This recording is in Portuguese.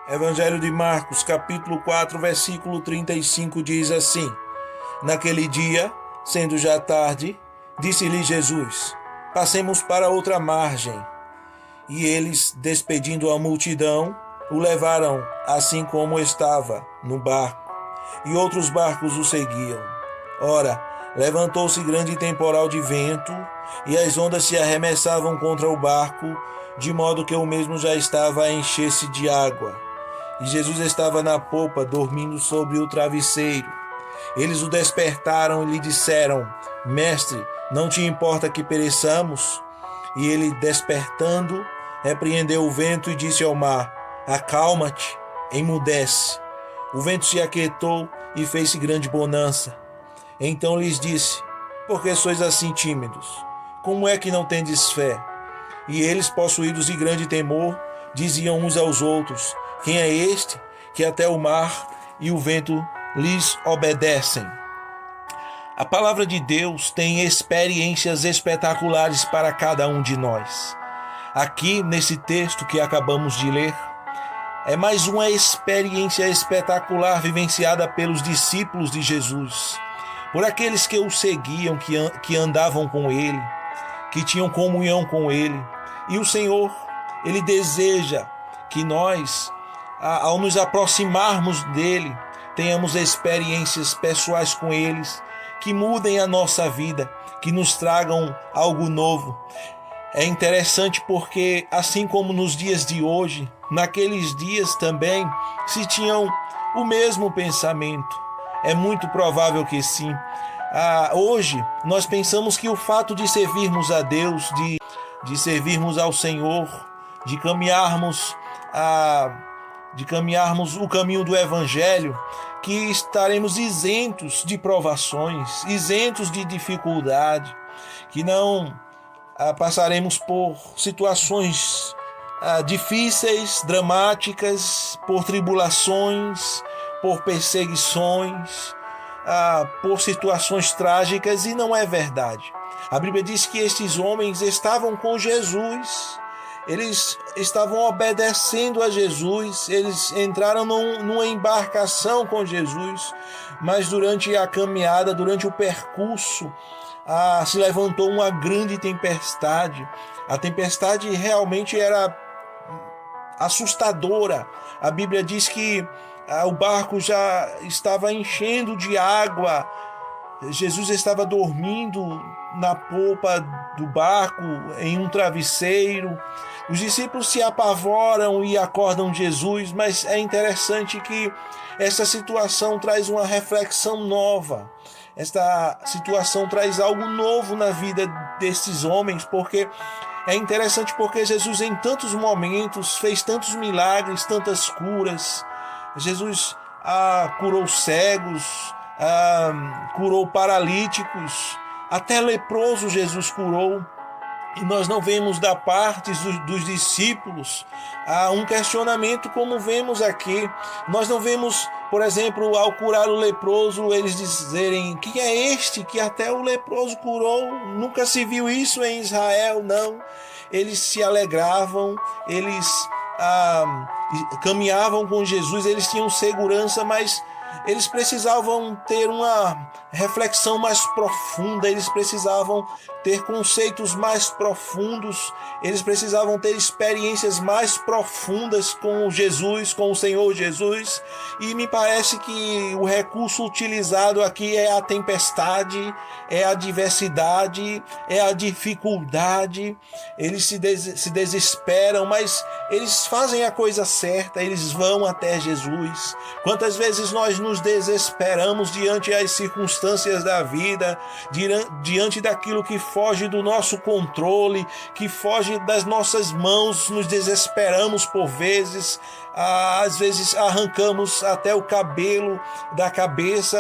Evangelho de Marcos, capítulo 4, versículo 35, diz assim: Naquele dia, sendo já tarde, disse-lhe Jesus: Passemos para outra margem. E eles, despedindo a multidão, o levaram assim como estava, no barco, e outros barcos o seguiam. Ora, levantou-se grande temporal de vento, e as ondas se arremessavam contra o barco, de modo que o mesmo já estava a encher-se de água. E Jesus estava na popa, dormindo sobre o travesseiro. Eles o despertaram e lhe disseram: Mestre, não te importa que pereçamos? E ele, despertando, repreendeu o vento e disse ao mar: Acalma-te, emudece. O vento se aquietou e fez-se grande bonança. Então lhes disse: Por que sois assim tímidos? Como é que não tendes fé? E eles, possuídos de grande temor, diziam uns aos outros: Quem é este que até o mar e o vento lhes obedecem? A palavra de Deus tem experiências espetaculares para cada um de nós. Aqui, nesse texto que acabamos de ler, é mais uma experiência espetacular vivenciada pelos discípulos de Jesus, por aqueles que o seguiam, que andavam com ele, que tinham comunhão com ele. E o Senhor, ele deseja que nós, ao nos aproximarmos dele, tenhamos experiências pessoais com eles, que mudem a nossa vida, que nos tragam algo novo. É interessante porque, assim como nos dias de hoje, naqueles dias também se tinham o mesmo pensamento. É muito provável que sim. Hoje nós pensamos que o fato de servirmos a Deus, de servirmos ao Senhor, de caminharmos o caminho do Evangelho, que estaremos isentos de provações, isentos de dificuldade, que não passaremos por situações difíceis, dramáticas, por tribulações, por perseguições, por situações trágicas, e não é verdade. A Bíblia diz que estes homens estavam com Jesus, eles estavam obedecendo a Jesus, eles entraram numa embarcação com Jesus, mas durante a caminhada, durante o percurso, se levantou uma grande tempestade. A tempestade realmente era assustadora. A Bíblia diz que o barco já estava enchendo de água. Jesus estava dormindo na popa do barco, em um travesseiro. Os discípulos se apavoram e acordam Jesus, mas é interessante que essa situação traz uma reflexão nova. Esta situação traz algo novo na vida desses homens, porque é interessante porque Jesus em tantos momentos fez tantos milagres, tantas curas. Jesus curou cegos, curou paralíticos, até leproso Jesus curou. E nós não vemos da parte dos discípulos um questionamento como vemos aqui. Nós não vemos, por exemplo, ao curar o leproso, eles dizerem: quem é este que até o leproso curou? Nunca se viu isso em Israel, não. Eles se alegravam, eles caminhavam com Jesus, eles tinham segurança, mas eles precisavam ter uma reflexão mais profunda, eles precisavam ter conceitos mais profundos, eles precisavam ter experiências mais profundas com Jesus, com o Senhor Jesus. E me parece que o recurso utilizado aqui é a tempestade, é a adversidade, é a dificuldade. Eles se desesperam, mas eles fazem a coisa certa, eles vão até Jesus. Quantas vezes nós nos desesperamos diante das circunstâncias da vida, diante daquilo que foge do nosso controle, que foge das nossas mãos, nos desesperamos por vezes, às vezes arrancamos até o cabelo da cabeça